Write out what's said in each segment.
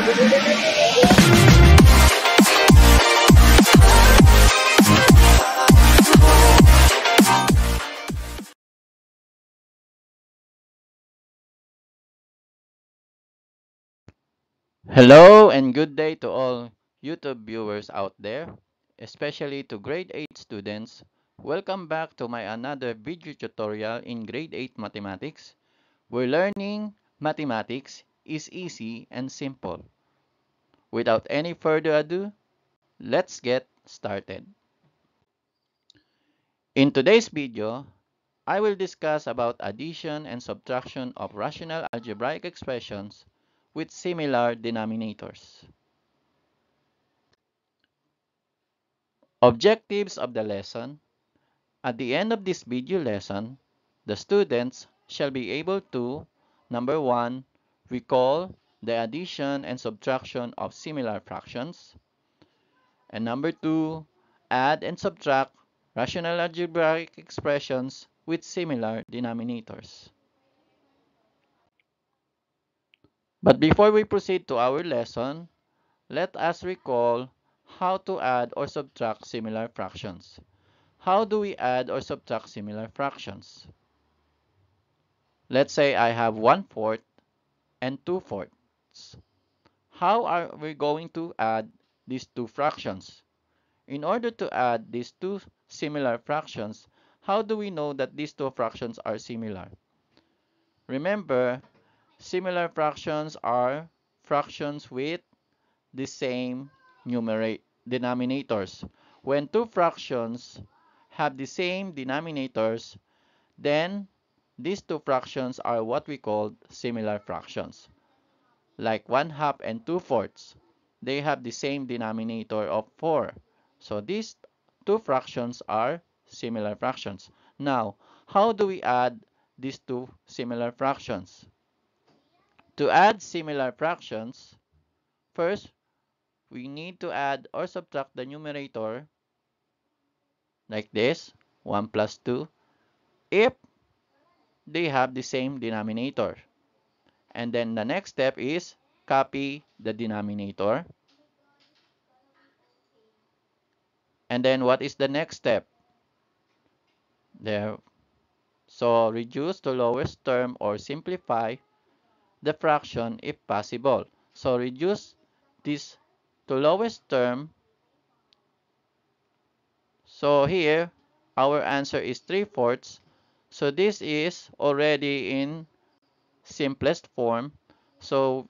Hello and good day to all YouTube viewers out there, especially to grade 8 students. Welcome back to my another video tutorial in grade 8 mathematics. We're learning mathematics is easy and simple. Without any further ado, let's get started. In today's video, I will discuss about addition and subtraction of rational algebraic expressions with similar denominators. Objectives of the lesson. At the end of this video lesson, the students shall be able to: number 1, recall the addition and subtraction of similar fractions, and number 2, add and subtract rational algebraic expressions with similar denominators. But before we proceed to our lesson, let us recall how to add or subtract similar fractions. How do we add or subtract similar fractions? Let's say I have 1/4 and 2/4. How are we going to add these two fractions? In order to add these two similar fractions, how do we know that these two fractions are similar? Remember, similar fractions are fractions with the same denominators. When two fractions have the same denominators, then these two fractions are what we call similar fractions. Like 1/2 and 2/4, they have the same denominator of 4. So these two fractions are similar fractions. Now, how do we add these two similar fractions? To add similar fractions, first, we need to add or subtract the numerator like this, 1 plus 2, if they have the same denominator. And then the next step is copy the denominator. And then what is the next step? There. So reduce to lowest term or simplify the fraction if possible. So reduce this to lowest term. So here, our answer is 3/4. So this is already in simplest form. So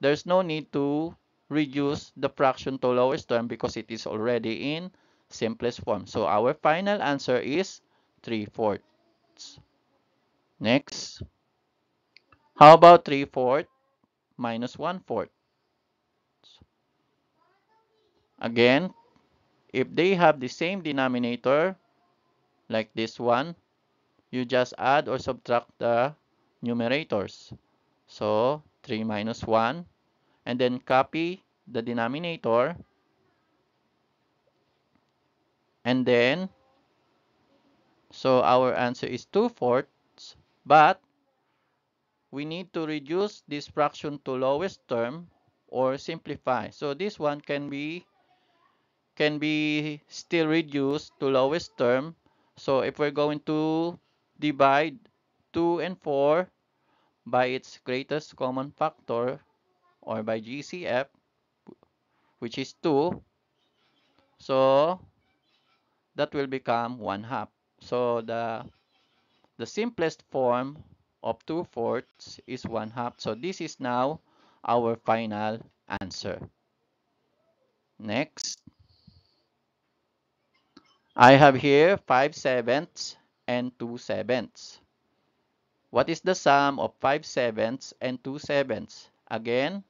there's no need to reduce the fraction to lowest term because it is already in simplest form. So our final answer is 3/4. Next, how about 3/4 minus 1/4? Again, if they have the same denominator, like this one, you just add or subtract the numerators. So 3 minus 1, and then copy the denominator, and then, so our answer is 2/4, but we need to reduce this fraction to lowest term or simplify. So this one can be still reduced to lowest term. So if we're going to divide 2 and 4 by its greatest common factor, or by GCF, which is 2, so that will become 1/2. So the simplest form of 2/4 is 1/2. So this is now our final answer. Next, I have here 5/7 and 2/7. What is the sum of 5/7 and 2/7? Again,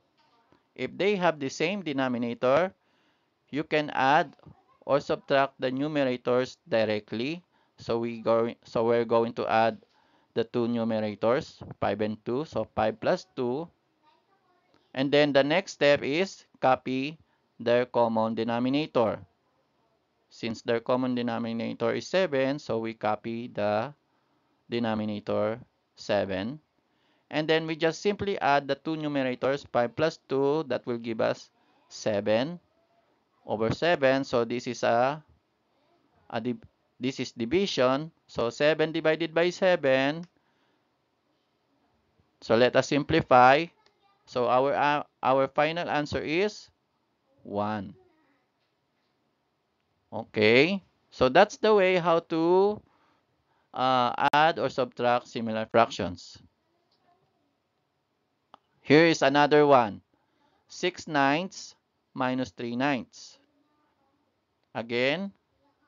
if they have the same denominator, you can add or subtract the numerators directly. So we're going to add the two numerators, 5 and 2. So 5 plus 2. And then the next step is copy their common denominator. Since their common denominator is 7, so we copy the denominator 7. And then we just simply add the two numerators, 5 plus 2, that will give us 7 over 7. So this is this is division. So 7 divided by 7. So let us simplify. So our final answer is 1. Okay. So that's the way how to add or subtract similar fractions. Here is another one. 6 ninths minus 3 ninths. Again,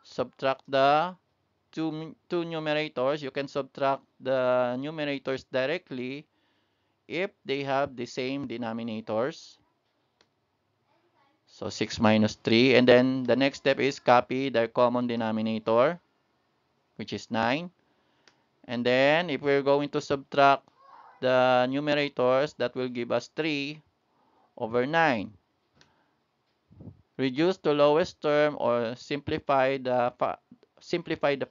subtract the two numerators. You can subtract the numerators directly if they have the same denominators. So 6 minus 3. And then the next step is copy their common denominator, which is 9. And then if we're going to subtract the numerators, that will give us 3 over 9. Reduce to lowest term or simplify the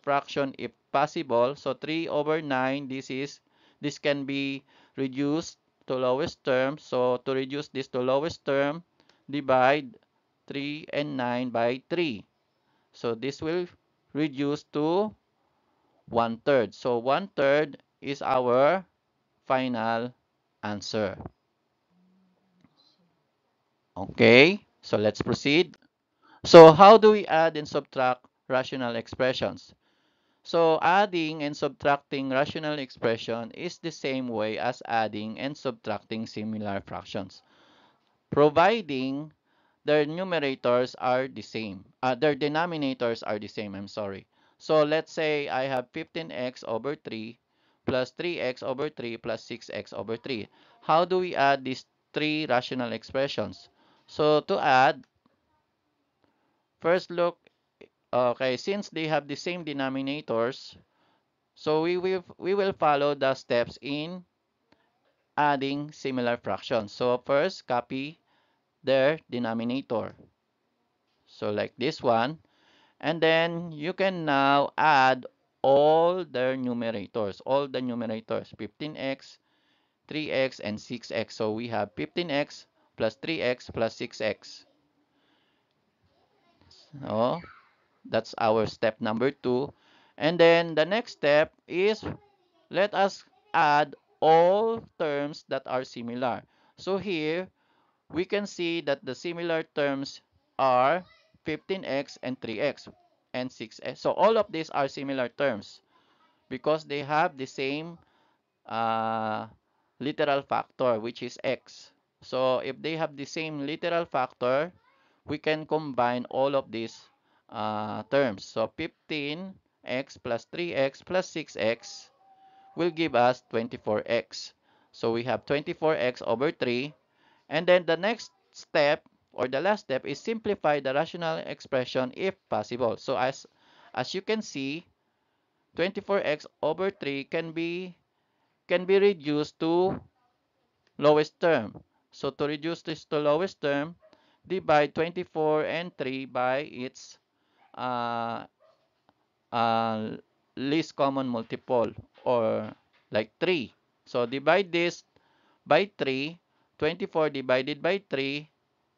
fraction if possible. So 3 over 9, this can be reduced to lowest term. So to reduce this to lowest term, divide 3 and 9 by 3. So this will reduce to 1/3. So 1/3 is our final answer. Okay, so let's proceed. So how do we add and subtract rational expressions? So adding and subtracting rational expression is the same way as adding and subtracting similar fractions, providing their numerators are the same. Their denominators are the same, I'm sorry. So let's say I have 15x over 3 plus 3x over 3 plus 6x over 3. How do we add these three rational expressions? So to add, first look, okay, since they have the same denominators, so we will follow the steps in adding similar fractions. So first, copy their denominator. So like this one. And then you can now add all their numerators, all the numerators, 15x, 3x, and 6x. So we have 15x plus 3x plus 6x. Oh, that's our step number 2. And then the next step is let us add all terms that are similar. So here, we can see that the similar terms are 15x and 3x and 6x. So all of these are similar terms because they have the same uh, literal factor, which is x. So if they have the same literal factor, we can combine all of these terms. So 15x plus 3x plus 6x will give us 24x. So we have 24x over 3. And then the next step or the last step is simplify the rational expression if possible. So as you can see, 24x over 3 can be reduced to lowest term. So to reduce this to lowest term, divide 24 and 3 by its uh, uh, least common multiple, or like 3. So divide this by 3. 24 divided by 3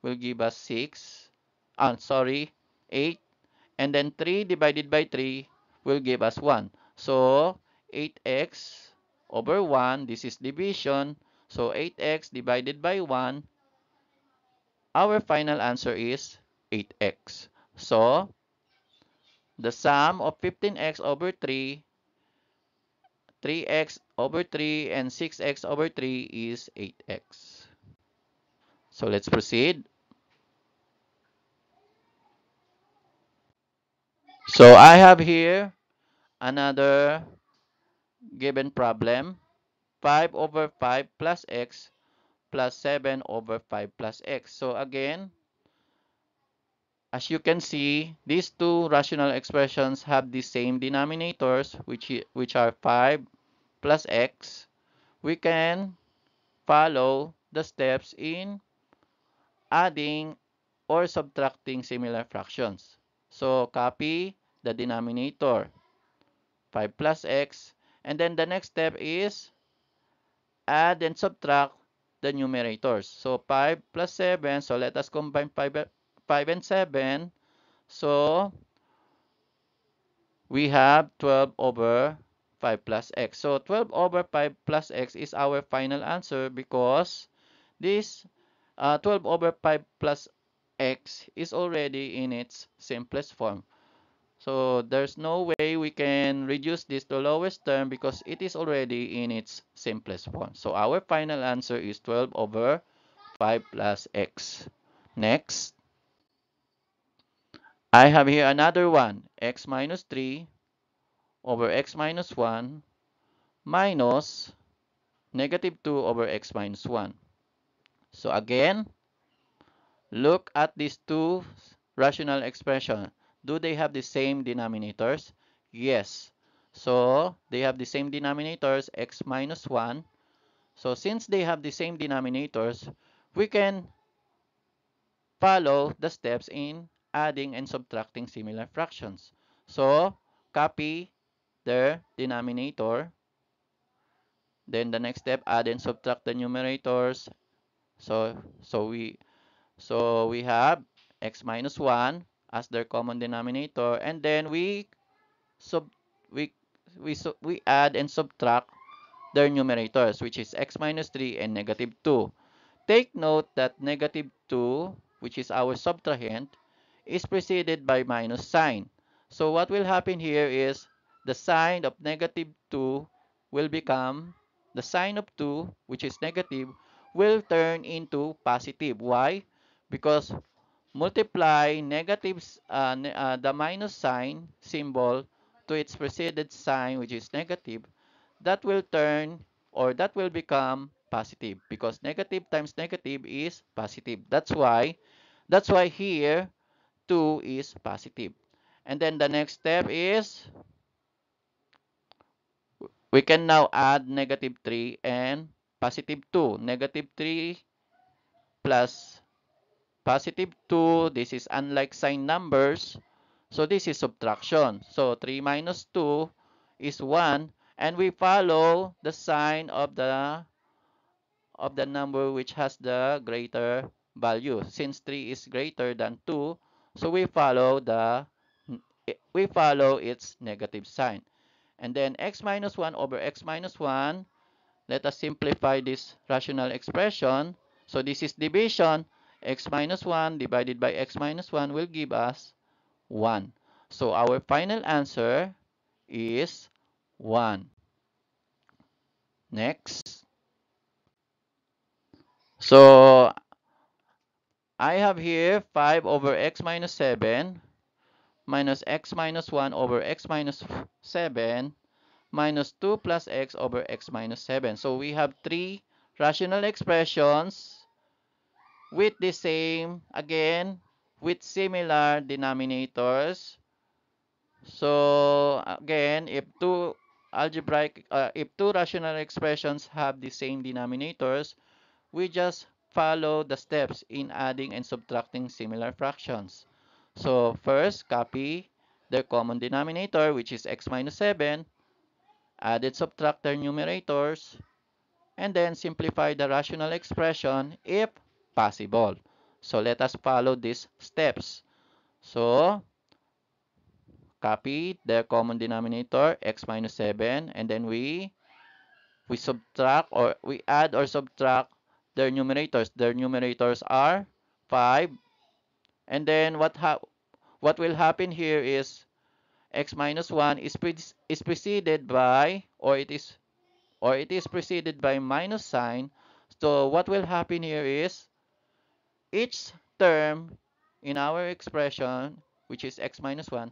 will give us 6. Sorry, 8. And then 3 divided by 3 will give us 1. So 8x over 1, this is division. So 8x divided by 1, our final answer is 8x. So the sum of 15x over 3, 3x over 3, and 6x over 3 is 8x. So let's proceed. So I have here another given problem. 5 over 5 plus x plus 7 over 5 plus x. So again, as you can see, these two rational expressions have the same denominators, which are 5 plus x. We can follow the steps in adding or subtracting similar fractions. So copy the denominator, 5 plus x, and then the next step is add and subtract the numerators. So 5 plus 7, so let us combine 5 and 7. So we have 12 over 5 plus x. So 12 over 5 plus x is our final answer because this 12 over 5 plus x is already in its simplest form. So there's no way we can reduce this to lowest term because it is already in its simplest form. So our final answer is 12 over 5 plus x. Next, I have here another one, x minus 3 over x minus 1 minus negative 2 over x minus 1. So again, look at these two rational expressions. Do they have the same denominators? Yes. So they have the same denominators, x minus 1. So since they have the same denominators, we can follow the steps in adding and subtracting similar fractions. So copy their denominator. Then the next step, add and subtract the numerators. So we have x minus 1 as their common denominator, and then sub we we add and subtract their numerators, which is x minus 3 and negative 2. Take note that negative 2, which is our subtrahend, is preceded by minus sign. So what will happen here is the sign of negative 2 will become the sign of 2, which is negative, will turn into positive. Why? Because multiply the minus sign symbol to its preceded sign, which is negative, that will turn or that will become positive because negative times negative is positive. That's why here 2 is positive. And then the next step is we can now add negative 3 and positive 2. Negative 3 plus positive 2, this is unlike sign numbers. So this is subtraction. So 3 minus 2 is 1, and we follow the sign of the number which has the greater value. Since 3 is greater than 2, so we follow its negative sign. And then x minus 1 over x minus 1, let us simplify this rational expression. So this is division. X minus 1 divided by x minus 1 will give us 1. So our final answer is 1. Next. So I have here 5 over x minus 7 minus x minus 1 over x minus 7 minus 2 plus x over x minus 7. So we have three rational expressions with the same, again, with similar denominators. So again, if two rational expressions have the same denominators, we just follow the steps in adding and subtracting similar fractions. So first, copy their common denominator, which is x minus 7, add and subtract their numerators, and then simplify the rational expression if possible. So let us follow these steps. So copy the common denominator, x minus 7, and then we subtract or we add or subtract their numerators. Their numerators are 5. And then what will happen here is x minus 1 is preceded by it is preceded by minus sign. So what will happen here is each term in our expression, which is x minus 1,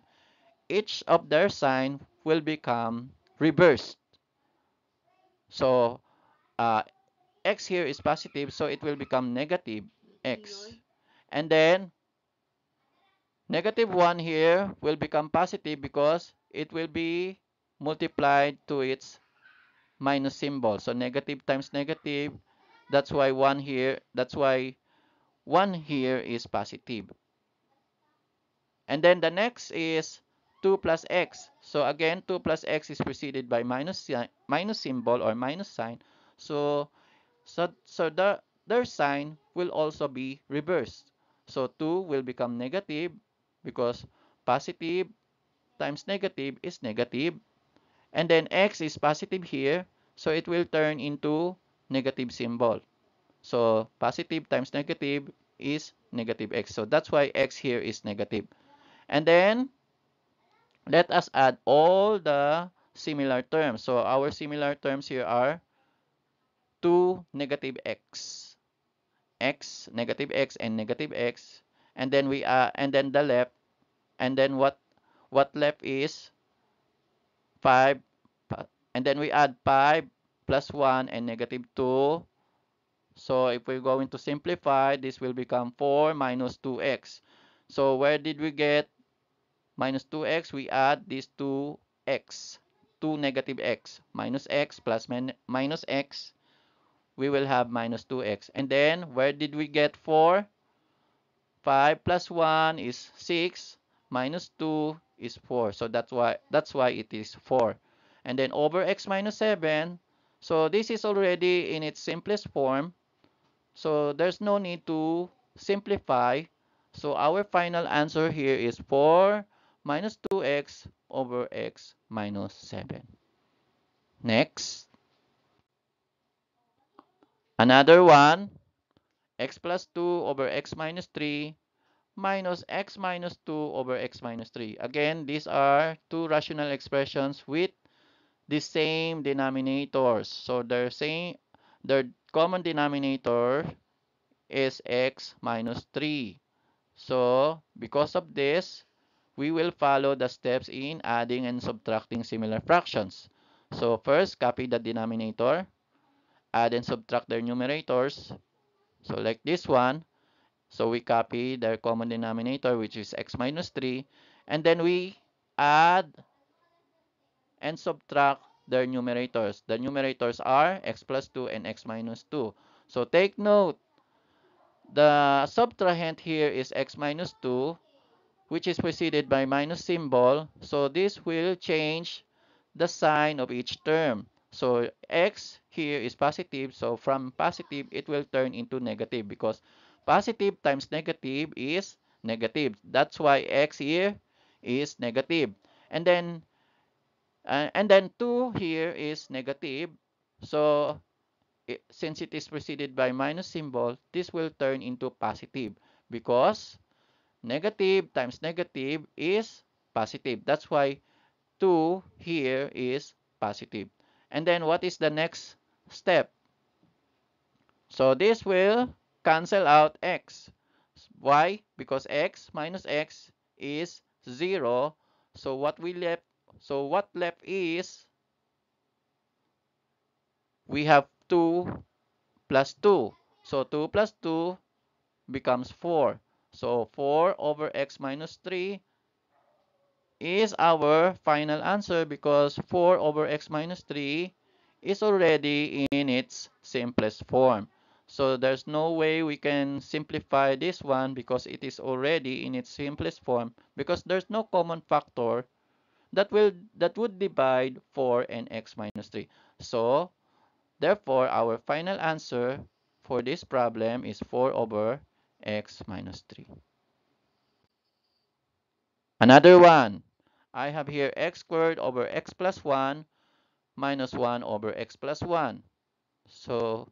each of their sign will become reversed. So x here is positive, so it will become negative x. And then negative 1 here will become positive because it will be multiplied to its minus symbol. So negative times negative, that's why 1 here is positive. And then the next is 2 plus x. So again, 2 plus x is preceded by minus symbol or minus sign. So, their sign will also be reversed. So 2 will become negative because positive times negative is negative. And then x is positive here, so it will turn into negative symbol. So positive times negative is negative x. So that's why x here is negative. And then let us add all the similar terms. So our similar terms here are 2 negative x, negative x, and negative x. And then and then the left, and then what left is 5, and then we add 5 plus 1 and negative 2. So if we're going to simplify, this will become 4 minus 2x. So where did we get minus 2x? We add this 2x, 2 negative x plus minus x. We will have minus 2x. And then where did we get 4? 5 plus 1 is 6, minus 2 is 4. So that's why it is 4. And then over x minus 7. So this is already in its simplest form. So there's no need to simplify. So our final answer here is 4 minus 2x over x minus 7. Next, another one, x plus 2 over x minus 3 minus x minus 2 over x minus 3. Again, these are two rational expressions with the same denominators. So their common denominator is x minus 3. So because of this, we will follow the steps in adding and subtracting similar fractions. So first, copy the denominator, add and subtract their numerators. So like this one, so we copy their common denominator, which is x minus 3, and then we add and subtract their numerators. The numerators are x plus 2 and x minus 2. So take note, the subtrahend here is x minus 2, which is preceded by minus symbol. So this will change the sign of each term. So x here is positive, so from positive it will turn into negative because positive times negative is negative. That's why x here is negative. And then 2 here is negative. So since it is preceded by minus symbol, this will turn into positive because negative times negative is positive. That's why 2 here is positive. And then what is the next step? So this will cancel out x. Why? Because x minus x is 0. So what left is we have 2 plus 2. So 2 plus 2 becomes 4. So 4 over x minus 3 is our final answer because 4 over x minus 3 is already in its simplest form. So there's no way we can simplify this one because it is already in its simplest form because there's no common factor that would divide 4 and x minus 3. So therefore our final answer for this problem is 4 over x minus 3. Another one. I have here x squared over x plus 1 minus 1 over x plus 1. So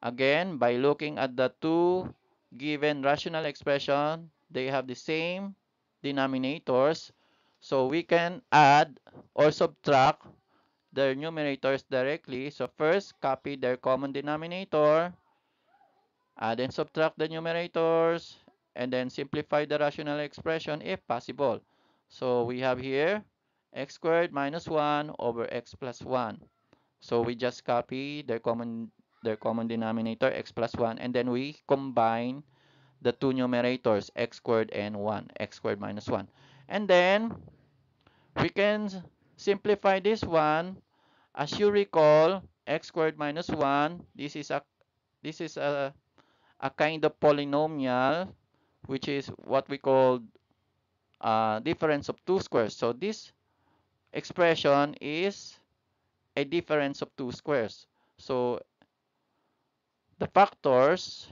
again, by looking at the two given rational expression, they have the same denominators. So we can add or subtract their numerators directly. So first, copy their common denominator, add and subtract the numerators, and then simplify the rational expression if possible. So we have here x squared minus 1 over x plus 1. So we just copy their common denominator x plus 1 and then we combine the two numerators x squared and 1, x squared minus 1. And then we can simplify this one. As you recall, x squared minus 1, this is a kind of polynomial which is what we call difference of two squares. So this expression is a difference of two squares. So the factors,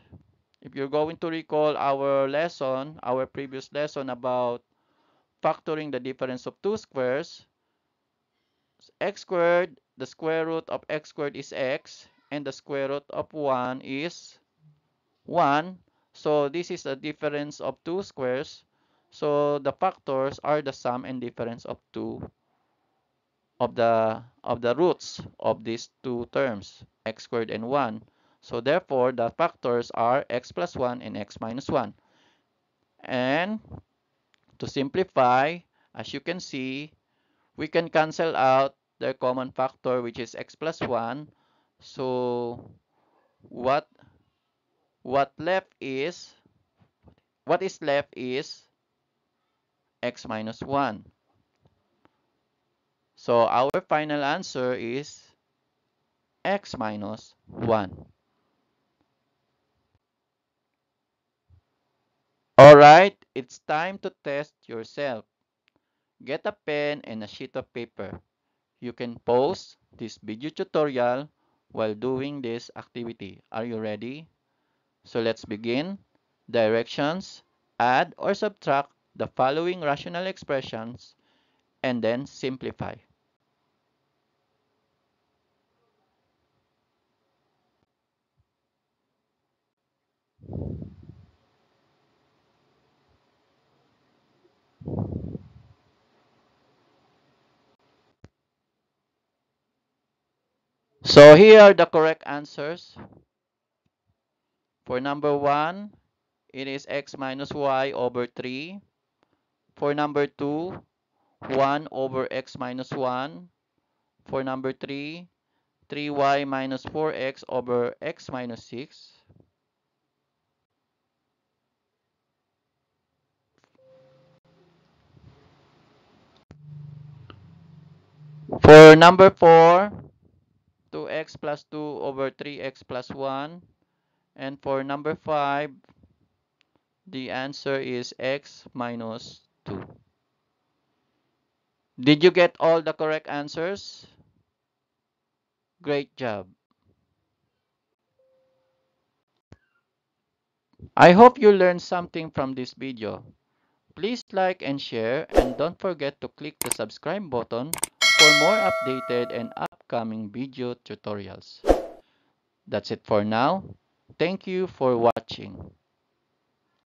if you're going to recall our lesson, our previous lesson about factoring the difference of two squares, x squared, the square root of x squared is x, and the square root of 1 is 1. So this is the difference of two squares. So the factors are the sum and difference of the roots of these two terms, x squared and 1. So therefore the factors are x plus 1 and x minus 1. And to simplify, as you can see, we can cancel out their common factor, which is x plus 1. So what what left is what is left is x minus 1. So our final answer is x minus 1. Alright, it's time to test yourself. Get a pen and a sheet of paper. You can pause this video tutorial while doing this activity. Are you ready? So let's begin. Directions: add or subtract the following rational expressions and then simplify. So here are the correct answers. For number 1, it is x minus y over 3. For number 2, 1 over x minus 1. For number 3, 3y minus 4x over x minus 6. For number 4, 2x plus 2 over 3x plus 1. And for number 5, the answer is x minus 2. Did you get all the correct answers? Great job. I hope you learned something from this video. Please like and share, and don't forget to click the subscribe button for more updated and upcoming video tutorials. That's it for now. Thank you for watching.